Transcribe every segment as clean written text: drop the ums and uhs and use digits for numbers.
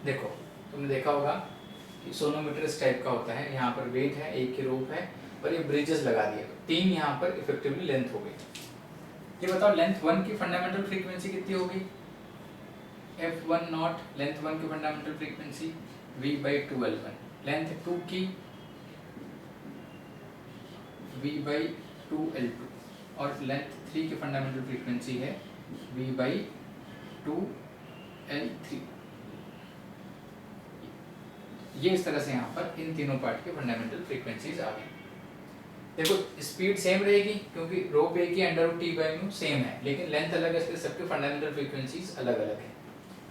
देखो तुमने देखा होगा कि सोनोमीटर इस टाइप का होता है, यहाँ पर वेट है, एक की रोप है और ये ब्रिजेस लगा दिए, तो 3 यहाँ पर इफेक्टिवली लेंथ हो गई। ये बताओ लेंथ 1 की फंडामेंटल फ्रीक्वेंसी कितनी होगी? f1 नॉट लेंथ 1 की फंडामेंटल फ्रीक्वेंसी v/2l1, लेंथ 2 की v/2l2 और लेंथ 3 की फंडामेंटल फ्रीक्वेंसी है v/2l3। ये इस तरह से यहाँ पर इन तीनों पार्ट की फंडामेंटल फ्रीक्वेंसीज आ गई। देखो स्पीड सेम रहेगी क्योंकि रोप ए की √T/μ सेम है, लेकिन लेंथ अलग है, इसलिए सबकी फंडामेंटल फ्रीक्वेंसीज अलग अलग है।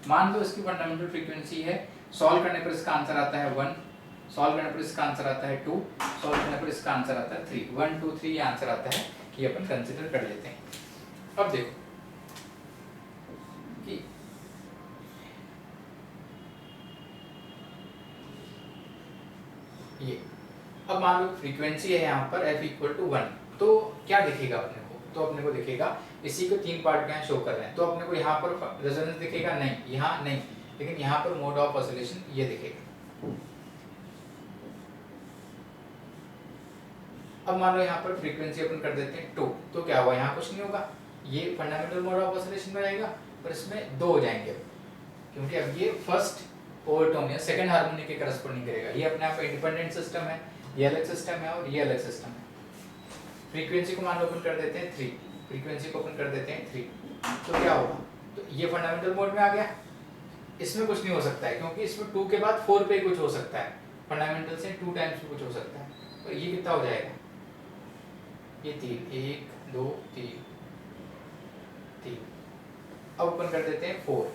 मान लो इसकी फंडामेंटल फ्रीक्वेंसी है, सॉल्व करने पर इसका आंसर आता है 1, सॉल्व करने पर इसका आंसर आता है 2, सॉल्व करने पर इसका आंसर आता है 3, 1 2 3 ये आंसर आता है, ये अपन कंसीडर कर लेते हैं। अब देखो कि ये अब मान लो फ्रीक्वेंसी है यहाँ पर f=1, तो क्या दिखेगा अपने को? तो अपने को दिखेगा इसी को 3 पार्ट में शो कर रहे हैं, तो अपने को यहाँ पर रेजोनेंस दिखेगा नहीं, यहाँ नहीं, लेकिन यहाँ पर मोड ऑफ ऑसिलेशन ये दिखेगा। अब मान लो यहाँ पर फ्रीक्वेंसी अपन कर देते हैं 2, तो क्या हुआ? यहाँ कुछ नहीं होगा, ये फंडामेंटल मोड ऑफ ऑसिलेशन में आएगा, पर इसमें 2 हो जाएंगे क्योंकि अब ये फर्स्ट ओवरटोन या सेकंड हार्मोनी के करस्पॉन्डिंग करेगा। ये अपने आप इंडिपेंडेंट सिस्टम है, ये अलग सिस्टम है और ये अलग सिस्टम है। फ्रीक्वेंसी को मान लो अपन कर देते हैं 3, फ्रीक्वेंसी को अपन कर देते हैं 3, तो क्या होगा? तो ये फंडामेंटल मोड में आ गया, इसमें कुछ नहीं हो सकता है क्योंकि इसमें 2 के बाद 4 पे कुछ हो सकता है, फंडामेंटल से 2 टाइम्स कुछ हो सकता है, तो ये कितना हो जाएगा? ये 3, 1 2 3 3। अब अपन कर देते हैं 4,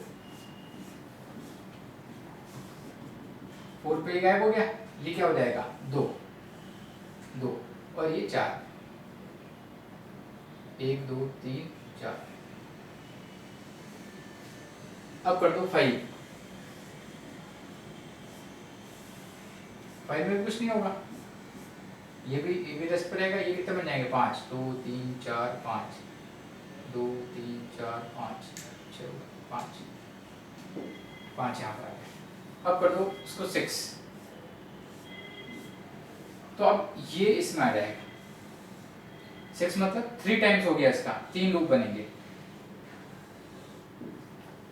4 पे गायब हो गया, ये क्या हो जाएगा? 2 2 और ये 4, 1 2 3 4। अब कर दो 5, 5 में कुछ नहीं होगा, ये भी रेस्ट पर रहेगा, ये कितने बन जाएंगे? 5 2 3 4 5, 2 3 4 5 6 5 5 यहाँ पर आ गया। अब कर दो इसको 6, तो अब ये इसमें आ जाएगा 6, मतलब 3 टाइम्स हो गया इसका, 3 लूप बनेंगे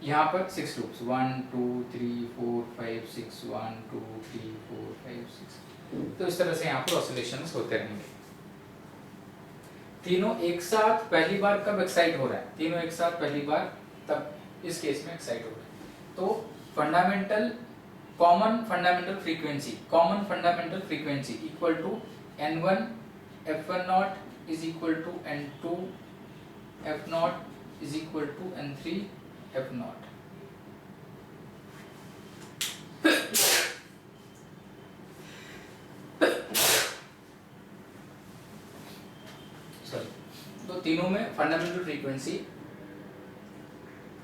यहाँ पर 6 लूप्स, 1 2 3 4 5 6 1 2 3 4 5 6। तो इस तरह से यहाँ पर ऑसिलेशंस होते रहेंगे। तीनों एक साथ पहली बार कब एक्साइट हो रहा है? तीनों एक साथ पहली बार तब इस केस में एक्साइट हो रहा है। तो fundamental common fundamental frequency equal to n1 f1 naught is equal to n2 f naught is equal to n3 f naught. तो तीनों में फंडामेंटल फ्रीक्वेंसी,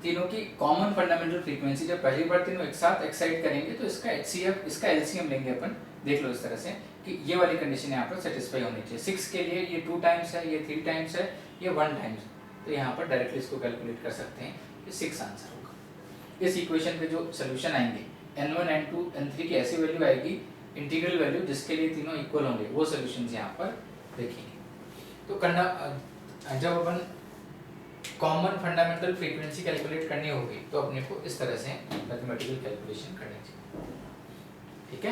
तीनों की कॉमन फंडामेंटल फ्रीक्वेंसी जब पहली बार तीनों एक साथ एक्साइट करेंगे तो इसका HCF, इसका LCM लेंगे अपन। देख लो इस तरह से कि ये वाली कंडीशन यहाँ पर सेटिस्फाई होनी चाहिए। 6 के लिए ये 2 टाइम्स है, ये 3 टाइम्स है, ये 1 टाइम्स, तो यहाँ पर डायरेक्टली इसको कैलकुलेट कर सकते हैं कि 6 आंसर होगा। इस इक्वेशन पे जो सोल्यूशन आएंगे n1 n2 n3 की ऐसी वैल्यू आएगी, इंटीग्रल वैल्यू जिसके लिए तीनों इक्वल होंगे, वो सोल्यूशन यहाँ पर देखेंगे। तो जब अपन कॉमन फंडामेंटल फ्रीक्वेंसी कैलकुलेट करनी होगी तो अपने को इस तरह से मैथमेटिकल कैलकुलेशन करनी चाहिए, ठीक है।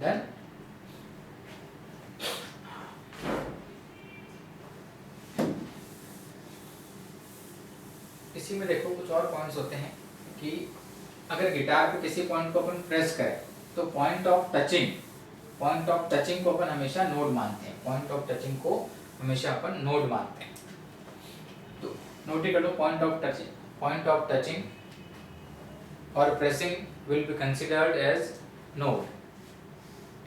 डन। इसी में देखो कुछ और पॉइंट्स होते हैं कि अगर गिटार पे किसी पॉइंट को अपन प्रेस करें तो पॉइंट ऑफ टचिंग को अपन हमेशा नोड मानते हैं, पॉइंट ऑफ टचिंग को हमेशा अपन नोड मानते हैं। तो नोट कर लो, पॉइंट ऑफ टचिंग और pressing will be considered as node,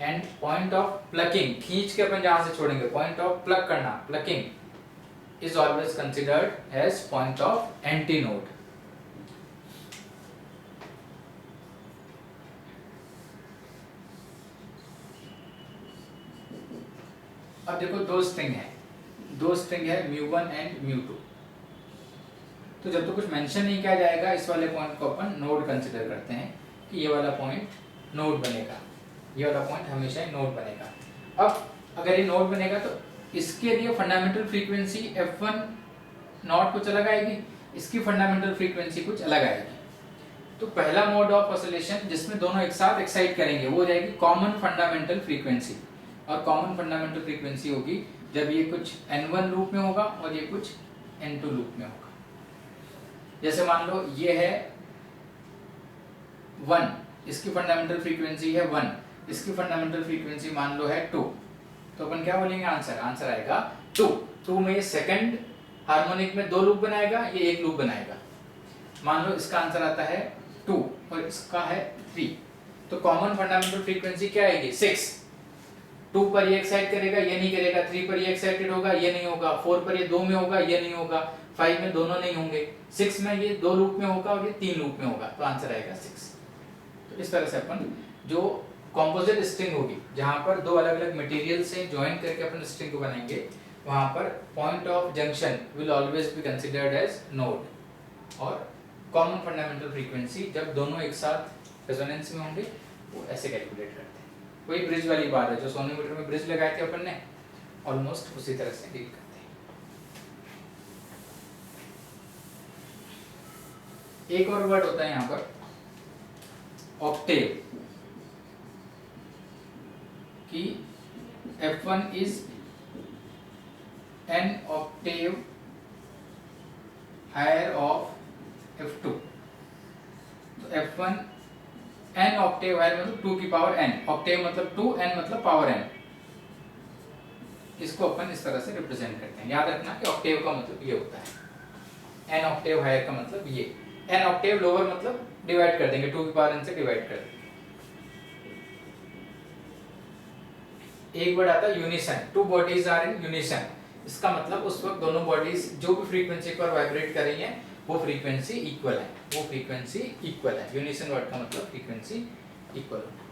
and point of plucking, खींच के अपन जहां से छोड़ेंगे, पॉइंट ऑफ प्लक करना, plucking is always considered as point of antinode. अब देखो दो स्ट्रिंग है, μ1 एंड μ2। तो जब तक कुछ मेंशन नहीं किया जाएगा इस वाले पॉइंट को अपन नोड कंसिडर करते हैं कि ये वाला पॉइंट नोड बनेगा, ये वाला पॉइंट हमेशा ही नोड बनेगा। अब अगर ये नोड बनेगा तो इसके लिए फंडामेंटल फ्रीक्वेंसी f1 नॉट कुछ अलग आएगी, इसकी फंडामेंटल फ्रीक्वेंसी कुछ अलग आएगी। तो पहला मोड ऑफ ऑसिलेशन जिसमें दोनों एक साथ एक्साइट करेंगे वो हो जाएगी कॉमन फंडामेंटल फ्रीक्वेंसी, और कॉमन फंडामेंटल फ्रीक्वेंसी होगी जब ये कुछ n1 लूप में होगा और ये कुछ n2 लूप में होगा। जैसे मान लो ये है 1, इसकी फंडामेंटल फ्रीक्वेंसी है 1, इसकी फंडामेंटल फ्रीक्वेंसी मान लो है 2, तो अपन क्या बोलेंगे आंसर आएगा 2 में ये सेकंड हार्मोनिक में 2 लूप बनाएगा, ये एक लूप बनाएगा। मान लो इसका आंसर आता है 2 और इसका है 3, तो कॉमन फंडामेंटल फ्रीक्वेंसी क्या आएगी 6। 2 पर ये एक्साइट करेगा, ये नहीं करेगा, 3 पर ये एक्साइटेड होगा, ये नहीं होगा, 4 पर ये 2 में होगा, ये नहीं होगा, 5 में दोनों नहीं होंगे, 6 में ये 2 लूप में होगा और ये 3 लूप में होगा, तो आंसर आएगा 6। तो इस तरह से अपन जो कॉम्पोजिट स्ट्रिंग होगी जहां पर दो अलग अलग मटेरियल से ज्वाइन करके अपन स्ट्रिंग को बनाएंगे, वहां पर point of junction will always be considered as node, और कॉमन फंडामेंटल फ्रीक्वेंसी जब दोनों एक साथ रेजोनेंस में होंगे वो ऐसे कैलकुलेट करते हैं। वही ब्रिज वाली बात है जो सोनोमीटर में ब्रिज लगाए थे अपन ने, ऑलमोस्ट उसी तरह से डील करते हैं। एक और वर्ड होता है यहाँ पर ऑक्टेव, कि F1 is an octave higher of F2। तो F1 n ऑक्टेव हायर मतलब 2 की पावर n, ऑक्टेव मतलब 2, n मतलब पावर n। इसको अपन इस तरह से रिप्रेजेंट करते हैं। याद रखना कि ऑक्टेव का मतलब ये होता है, n ऑक्टेव हायर का मतलब ये, n ऑक्टेव लोअर मतलब डिवाइड कर देंगे, 2 की पावर n से डिवाइड कर देंगे। एक वर्ड आता है unison, 2 bodies are in unison. इसका मतलब उस वक्त दोनों बॉडीज जो भी फ्रीक्वेंसी पर वाइब्रेट कर रही हैं वो फ्रीक्वेंसी इक्वल है, वो फ्रीक्वेंसी इक्वल है। यूनिसन वर्ड का मतलब फ्रीक्वेंसी इक्वल होना।